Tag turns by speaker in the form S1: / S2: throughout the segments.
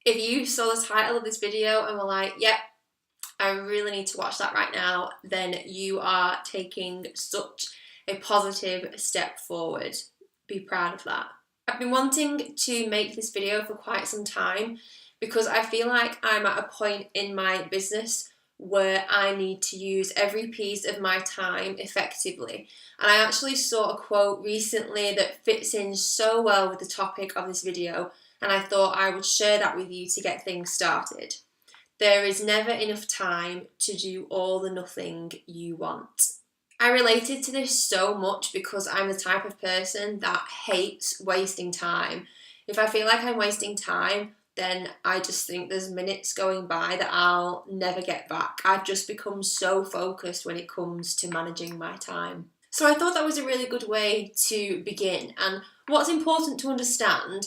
S1: If you saw the title of this video and were like, yep, I really need to watch that right now, then you are taking such a positive step forward. Be proud of that. I've been wanting to make this video for quite some time because I feel like I'm at a point in my business where I need to use every piece of my time effectively. And I actually saw a quote recently that fits in so well with the topic of this video, and I thought I would share that with you to get things started. There is never enough time to do all the nothing you want. I related to this so much because I'm the type of person that hates wasting time. If I feel like I'm wasting time, then I just think there's minutes going by that I'll never get back. I've just become so focused when it comes to managing my time. So I thought that was a really good way to begin. And what's important to understand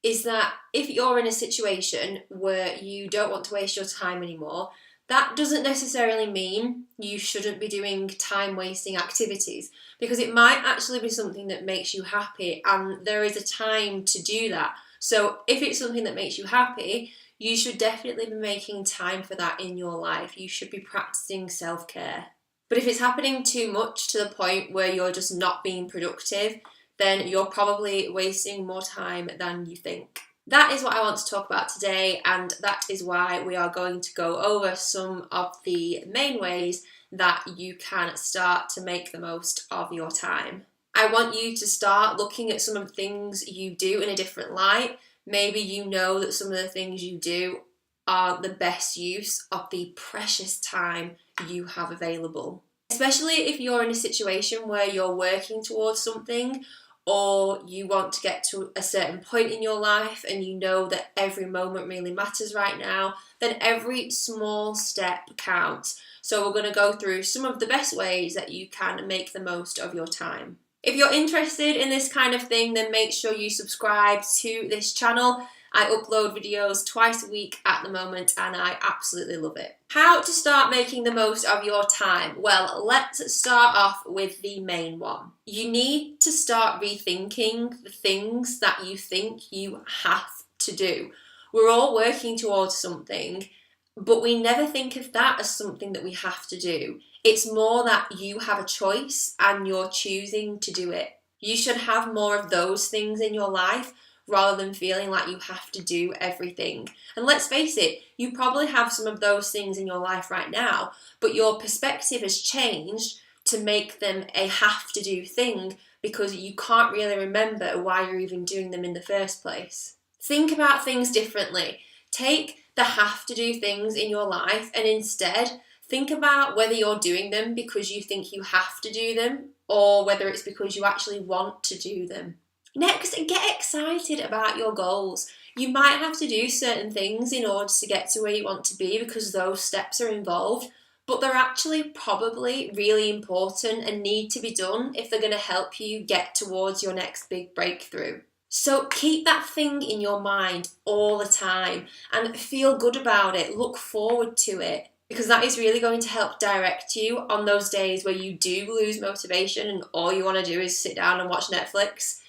S1: is that if you're in a situation where you don't want to waste your time anymore, that doesn't necessarily mean you shouldn't be doing time-wasting activities, because it might actually be something that makes you happy, and there is a time to do that. So if it's something that makes you happy, you should definitely be making time for that in your life. You should be practicing self-care. But if it's happening too much to the point where you're just not being productive, then you're probably wasting more time than you think. That is what I want to talk about today, and that is why we are going to go over some of the main ways that you can start to make the most of your time. I want you to start looking at some of the things you do in a different light. Maybe you know that some of the things you do are the best use of the precious time you have available. Especially if you're in a situation where you're working towards something, or you want to get to a certain point in your life and you know that every moment really matters right now, then every small step counts. So we're going to go through some of the best ways that you can make the most of your time. If you're interested in this kind of thing, then make sure you subscribe to this channel. I upload videos twice a week at the moment, and I absolutely love it. How to start making the most of your time? Well, let's start off with the main one. You need to start rethinking the things that you think you have to do. We're all working towards something, but we never think of that as something that we have to do. It's more that you have a choice and you're choosing to do it. You should have more of those things in your life rather than feeling like you have to do everything. And let's face it, you probably have some of those things in your life right now, but your perspective has changed to make them a have to do thing because you can't really remember why you're even doing them in the first place. Think about things differently. Take the have to do things in your life and instead think about whether you're doing them because you think you have to do them or whether it's because you actually want to do them. Next, get excited about your goals. You might have to do certain things in order to get to where you want to be because those steps are involved, but they're actually probably really important and need to be done if they're going to help you get towards your next big breakthrough. So keep that thing in your mind all the time and feel good about it. Look forward to it, because that is really going to help direct you on those days where you do lose motivation and all you want to do is sit down and watch Netflix.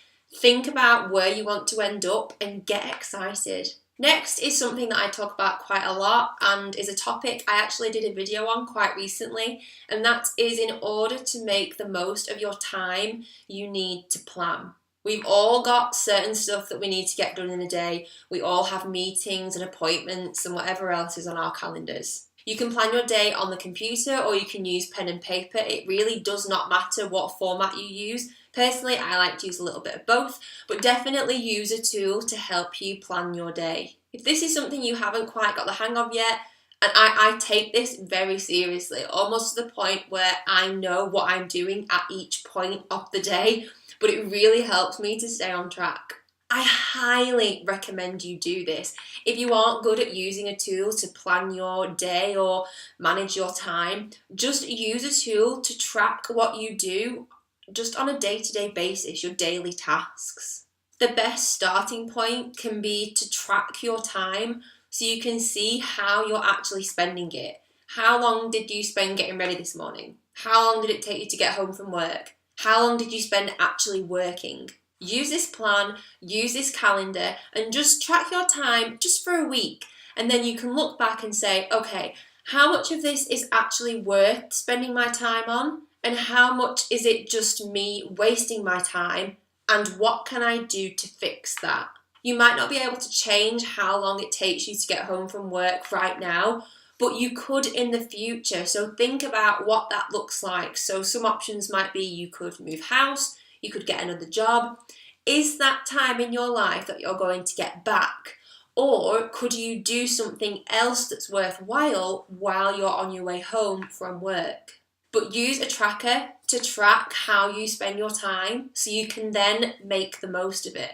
S1: Think about where you want to end up and get excited. Next is something that I talk about quite a lot and is a topic I actually did a video on quite recently, and that is in order to make the most of your time, you need to plan. We've all got certain stuff that we need to get done in a day. We all have meetings and appointments and whatever else is on our calendars. You can plan your day on the computer or you can use pen and paper. It really does not matter what format you use. Personally, I like to use a little bit of both, but definitely use a tool to help you plan your day. If this is something you haven't quite got the hang of yet, and I take this very seriously, almost to the point where I know what I'm doing at each point of the day, but it really helps me to stay on track. I highly recommend you do this. If you aren't good at using a tool to plan your day or manage your time, just use a tool to track what you do just on a day-to-day basis, your daily tasks. The best starting point can be to track your time so you can see how you're actually spending it. How long did you spend getting ready this morning? How long did it take you to get home from work? How long did you spend actually working? Use this plan, use this calendar, and just track your time just for a week. And then you can look back and say, okay, how much of this is actually worth spending my time on? And how much is it just me wasting my time? And what can I do to fix that? You might not be able to change how long it takes you to get home from work right now, but you could in the future. So think about what that looks like. So some options might be you could move house, you could get another job. Is that time in your life that you're going to get back? Or could you do something else that's worthwhile while you're on your way home from work? But use a tracker to track how you spend your time so you can then make the most of it.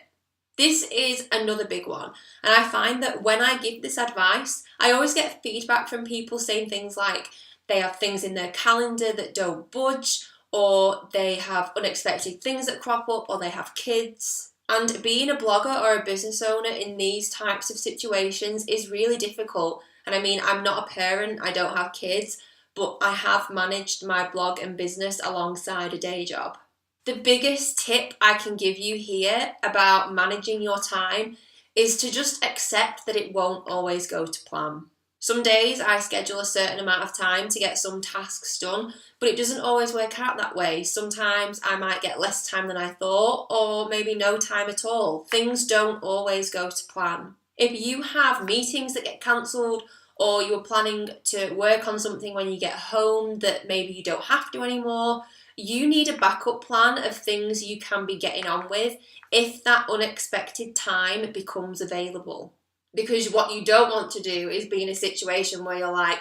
S1: This is another big one, and I find that when I give this advice, I always get feedback from people saying things like they have things in their calendar that don't budge, or they have unexpected things that crop up, or they have kids. And being a blogger or a business owner in these types of situations is really difficult. And I mean, I'm not a parent, I don't have kids, but I have managed my blog and business alongside a day job. The biggest tip I can give you here about managing your time is to just accept that it won't always go to plan. Some days I schedule a certain amount of time to get some tasks done, but it doesn't always work out that way. Sometimes I might get less time than I thought, or maybe no time at all. Things don't always go to plan. If you have meetings that get cancelled, or you were planning to work on something when you get home that maybe you don't have to anymore, you need a backup plan of things you can be getting on with if that unexpected time becomes available. Because what you don't want to do is be in a situation where you're like,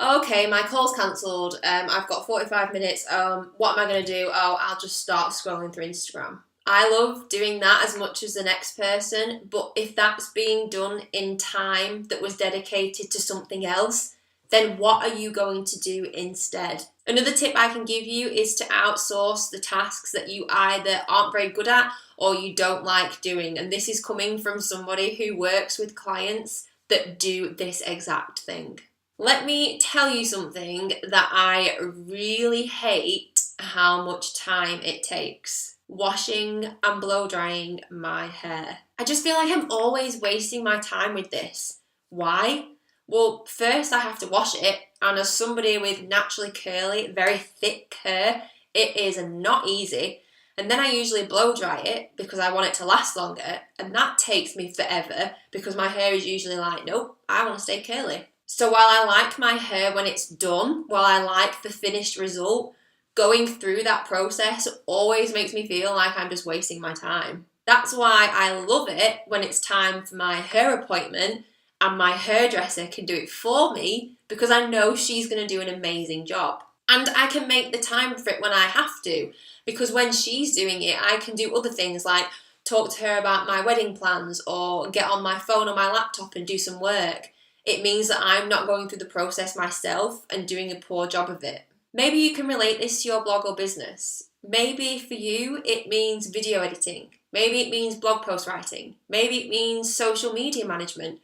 S1: okay, my call's cancelled, I've got 45 minutes, what am I going to do? Oh, I'll just start scrolling through Instagram. I love doing that as much as the next person, but if that's being done in time that was dedicated to something else, then what are you going to do instead? Another tip I can give you is to outsource the tasks that you either aren't very good at or you don't like doing. And this is coming from somebody who works with clients that do this exact thing. Let me tell you something that I really hate how much time it takes. Washing and blow drying my hair. I just feel like I'm always wasting my time with this. Why? Well, first I have to wash it, and as somebody with naturally curly, very thick hair, it is not easy. And then I usually blow dry it because I want it to last longer, and that takes me forever because my hair is usually like, nope, I want to stay curly. So while I like my hair when it's done, while I like the finished result, going through that process always makes me feel like I'm just wasting my time. That's why I love it when it's time for my hair appointment and my hairdresser can do it for me because I know she's going to do an amazing job. And I can make the time for it when I have to, because when she's doing it, I can do other things like talk to her about my wedding plans or get on my phone or my laptop and do some work. It means that I'm not going through the process myself and doing a poor job of it. Maybe you can relate this to your blog or business. Maybe for you, it means video editing. Maybe it means blog post writing. Maybe it means social media management.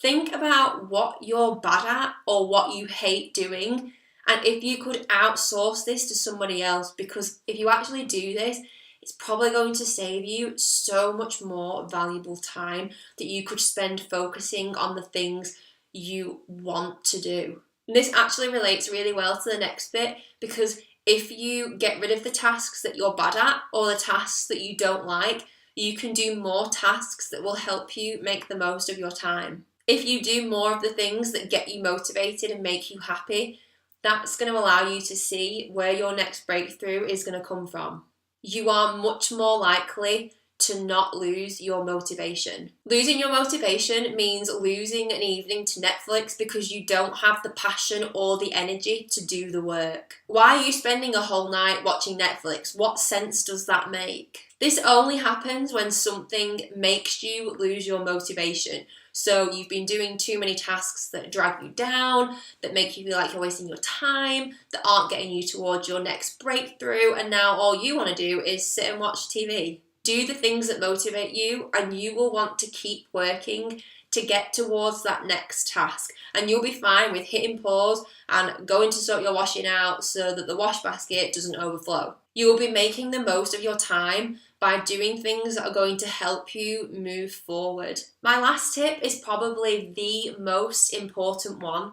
S1: Think about what you're bad at or what you hate doing, and if you could outsource this to somebody else, because if you actually do this, it's probably going to save you so much more valuable time that you could spend focusing on the things you want to do. And this actually relates really well to the next bit, because if you get rid of the tasks that you're bad at or the tasks that you don't like, you can do more tasks that will help you make the most of your time. If you do more of the things that get you motivated and make you happy, that's going to allow you to see where your next breakthrough is going to come from. You are much more likely to not lose your motivation. Losing your motivation means losing an evening to Netflix because you don't have the passion or the energy to do the work. Why are you spending a whole night watching Netflix? What sense does that make? This only happens when something makes you lose your motivation. So you've been doing too many tasks that drag you down, that make you feel like you're wasting your time, that aren't getting you towards your next breakthrough, and now all you want to do is sit and watch TV. Do the things that motivate you, and you will want to keep working to get towards that next task. And you'll be fine with hitting pause and going to sort your washing out so that the wash basket doesn't overflow. You will be making the most of your time by doing things that are going to help you move forward. My last tip is probably the most important one.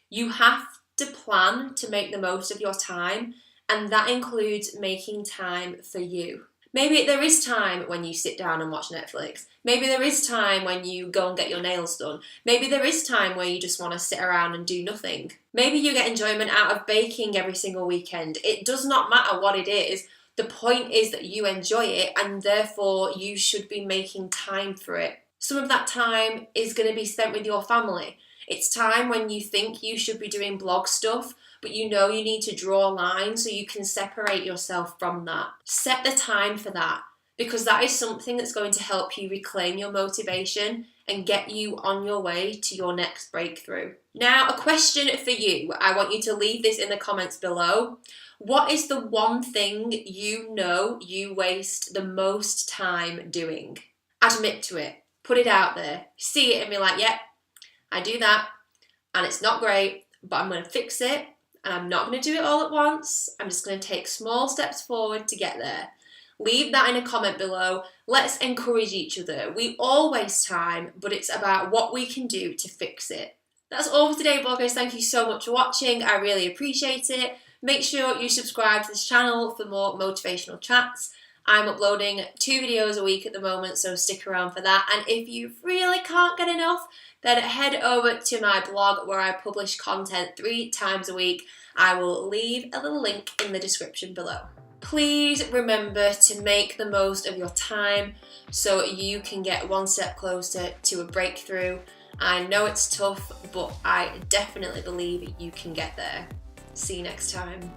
S1: You have to plan to make the most of your time, and that includes making time for you. Maybe there is time when you sit down and watch Netflix. Maybe there is time when you go and get your nails done. Maybe there is time where you just want to sit around and do nothing. Maybe you get enjoyment out of baking every single weekend. It does not matter what it is. The point is that you enjoy it, and therefore you should be making time for it. Some of that time is going to be spent with your family. It's time when you think you should be doing blog stuff, but you know you need to draw a line so you can separate yourself from that. Set the time for that, because that is something that's going to help you reclaim your motivation and get you on your way to your next breakthrough. Now, a question for you. I want you to leave this in the comments below. What is the one thing you know you waste the most time doing? Admit to it. Put it out there. See it and be like, yep, I do that, and it's not great, but I'm going to fix it, and I'm not going to do it all at once. I'm just going to take small steps forward to get there. Leave that in a comment below. Let's encourage each other. We all waste time, but it's about what we can do to fix it. That's all for today, bloggers. Thank you so much for watching. I really appreciate it. Make sure you subscribe to this channel for more motivational chats. I'm uploading 2 videos a week at the moment, so stick around for that. And if you really can't get enough, then head over to my blog where I publish content 3 times a week. I will leave a little link in the description below. Please remember to make the most of your time so you can get one step closer to a breakthrough. I know it's tough, but I definitely believe you can get there. See you next time.